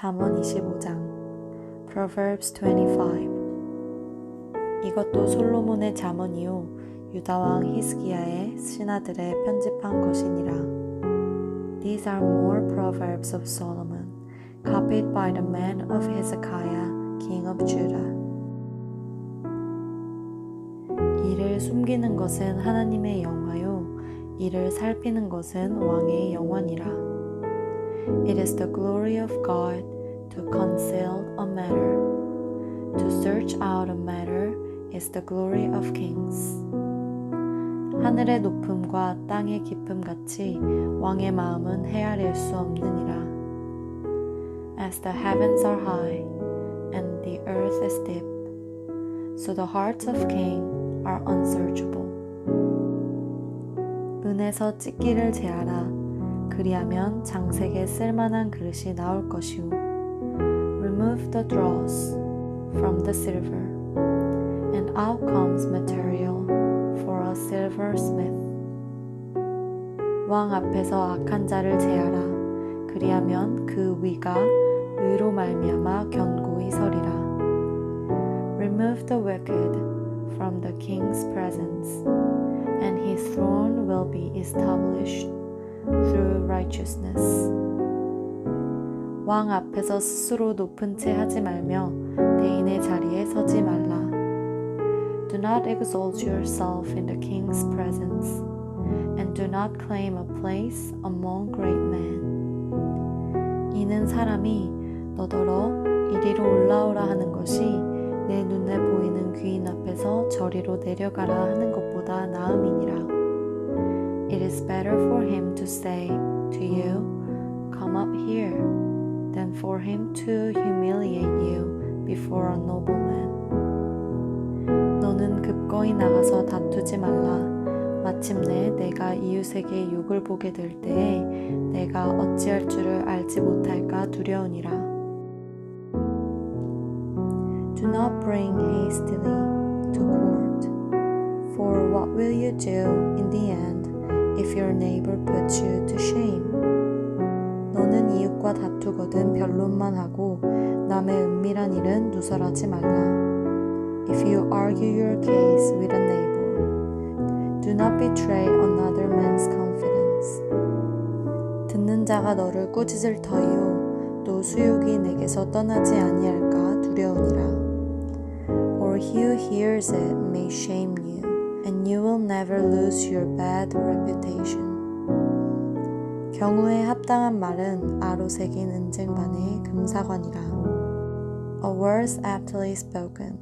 잠언 25장 Proverbs 25 이것도 솔로몬의 잠언이요 유다 왕 히스기야의 신하들의 편집한 것이니라. These are more proverbs of Solomon, copied by the men of Hezekiah, king of Judah. 이를 숨기는 것은 하나님의 영화요, 이를 살피는 것은 왕의 영원이라. It is the glory of God to conceal a matter. To search out a matter is the glory of kings. 하늘의 높음과 땅의 깊음 같이 왕의 마음은 헤아릴 수 없느니라. As the heavens are high and the earth is deep, so the hearts of kings are unsearchable. 은에서 찢기를 제하라. 그리하면 장색에 쓸만한 그릇이 나올 것이오. Remove the dross from the silver, and out comes material for a silversmith. 왕 앞에서 악한 자를 제하라. 그리하면 그 위가 의로 말미암아 견고히 서리라. Remove the wicked from the king's presence, and his throne will be established through righteousness. 왕 앞에서 스스로 높은 채 하지 말며 대인의 자리에 서지 말라. Do not exalt yourself in the king's presence, and do not claim a place among great men. 이는 사람이 너더러 이리로 올라오라 하는 것이 내 눈에 보이는 귀인 앞에서 저리로 내려가라 하는 것보다 나음이니라. It is better for him to say to you, come up here, than for him to humiliate you before a nobleman. 너는 급거이 나가서 다투지 말라. 마침내 내가 이웃에게 욕을 보게 될 때에 내가 어찌할 줄을 알지 못할까 두려우니라. Do not bring hastily to court, for what will you do in the end if your neighbor puts you to shame? 너는 이웃과 다투거든 변론만 하고 남의 은밀한 일은 누설하지 말라. If you argue your case with a neighbor, do not betray another man's confidence. 듣는 자가 너를 꾸짖을 터이요 또 수욕이 내게서 떠나지 아니할까 두려우니라. Or he who hears it may shame you, and you will never lose your bad reputation. 경우에 합당한 말은 아로 새긴 은쟁반의 금사관이라. A word aptly spoken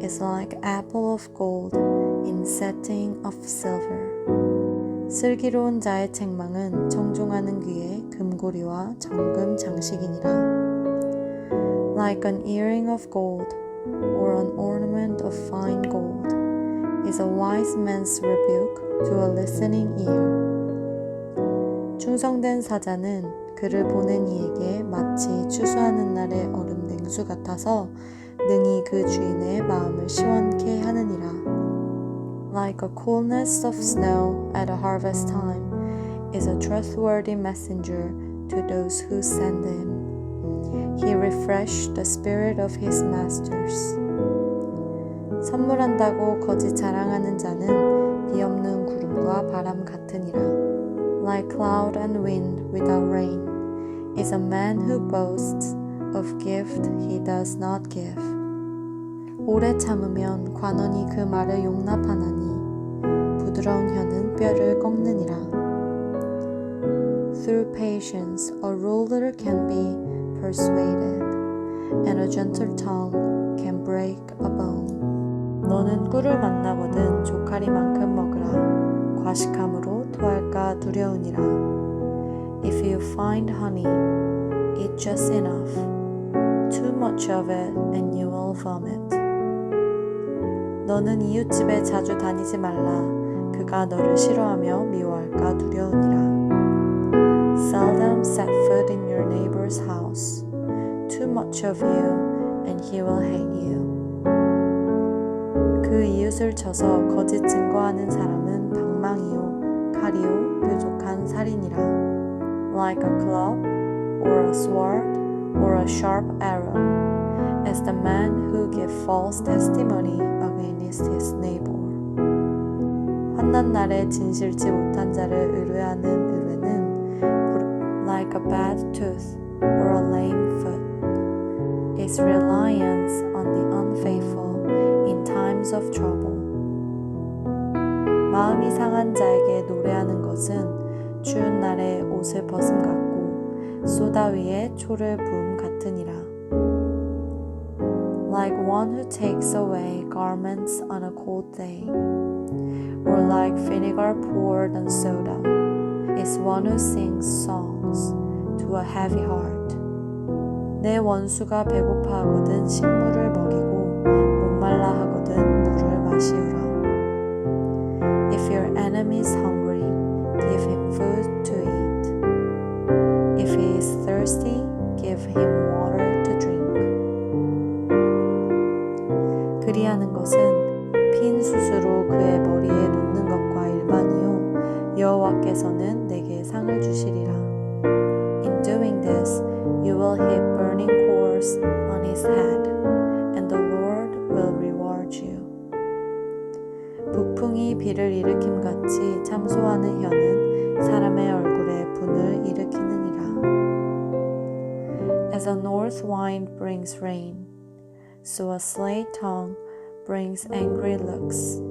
is like apple of gold in setting of silver. 슬기로운 자의 책망은 청종하는 귀에 금고리와 정금 장식이니라. Like an earring of gold or an ornament of fine gold is a wise man's rebuke to a listening ear. 충성된 사자는 그를 보는 이에게 마치 추수하는 날의 얼음 냉수 같아서 능히 그 주인의 마음을 시원케 하느니라. Like a coolness of snow at a harvest time is a trustworthy messenger to those who send him. He refreshed the spirit of his masters. 선물한다고 거짓 자랑하는 자는 비 없는 구름과 바람 같으니라. Like cloud and wind without rain is a man who boasts of gift he does not give. 오래 참으면 관원이 그 말을 용납하나니 부드러운 혀는 뼈를 꺾느니라. Through patience a ruler can be persuaded, and a gentle tongue can break a bone. 너는 꿀을 만나거든 조카리만큼 먹으라. 과식함으로 토할까 두려우니라. If you find honey, eat just enough. Too much of it and you will vomit. 너는 이웃집에 자주 다니지 말라. 그가 너를 싫어하며 미워할까 두려우니라. Seldom set foot in your neighbor's house. Too much of you and he will hate you. 그 이웃을 쳐서 거짓 증거하는 사람은 방망이요 칼이요 뾰족한 살이니라. Like a club or a sword or a sharp arrow, as the man who gives false testimony against his neighbor. 환난 날에 진실치 못한 자를 의뢰하는 의뢰는 like a bad tooth or a lame foot, is reliance on the unfaithful in times of trouble. 마음이 상한 자에게 노래하는 것은 추운 날에 옷을 벗음 같고 쏘다 위에 초를 부음 같으니라. Like one who takes away garments on a cold day, or like vinegar poured on soda, is one who sings songs to a heavy heart. 내 원수가 배고파 하거든 식물을 먹이고 목말라 하거든 물을 마시우라. If your enemy is hungry, give him food to eat. If he is thirsty, give him water to drink. 그리하는 것은 핀 숯으로 그의 머리에 놓는 것과 일반이요 여호와께서는 내게 상을 주시리라. In doing this, you will heap burning coals on his head, and the Lord will reward you. 북풍이 비를 일으킴같이 참소하는 혀는 사람의 얼굴에 분을 일으키느니라. As a north wind brings rain, so a sly tongue brings angry looks.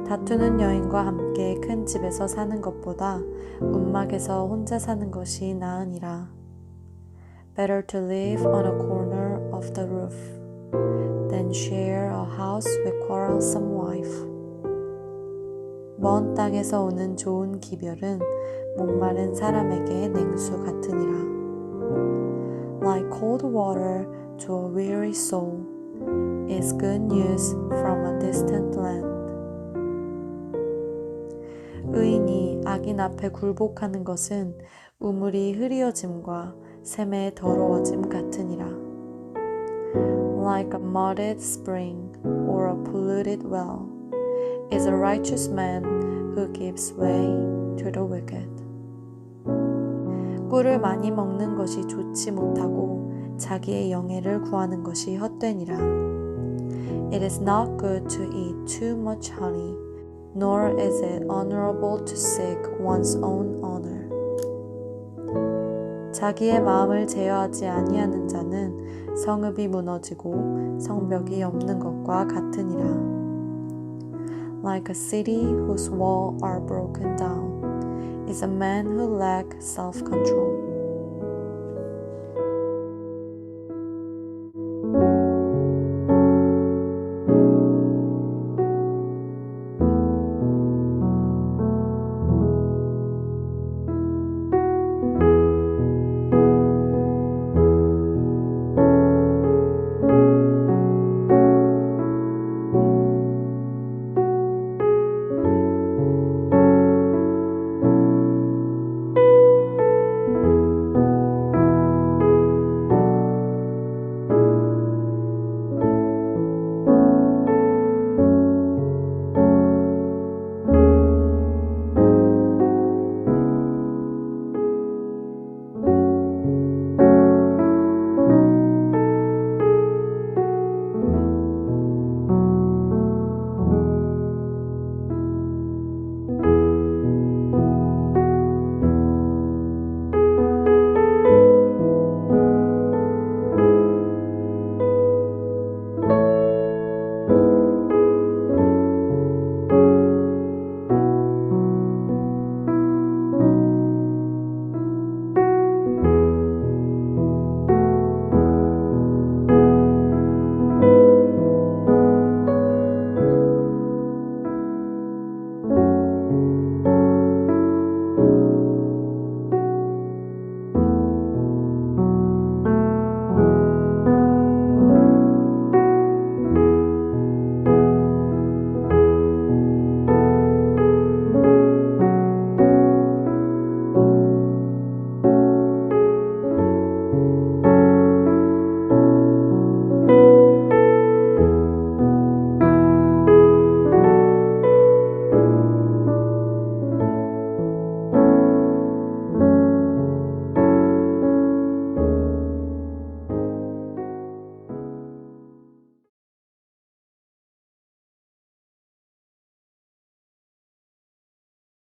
다투는 여인과 함께 큰 집에서 사는 것보다 움막에서 혼자 사는 것이 나으니라. Better to live on a corner of the roof than share a house with quarrelsome wife. 먼 땅에서 오는 좋은 기별은 목마른 사람에게 냉수 같으니라. Like cold water to a weary soul is good news from a distant land. 의인이 악인 앞에 굴복하는 것은 우물이 흐리어짐과 샘의 더러워짐 같으니라. Like a mudded spring or a polluted well is a righteous man who gives way to the wicked. 꿀을 많이 먹는 것이 좋지 못하고 자기의 영예를 구하는 것이 헛되니라. It is not good to eat too much honey, nor is it honorable to seek one's own honor. 자기의 마음을 제어하지 아니하는 자는 성읍이 무너지고 성벽이 없는 것과 같으니라. Like a city whose walls are broken down is a man who lacks self-control.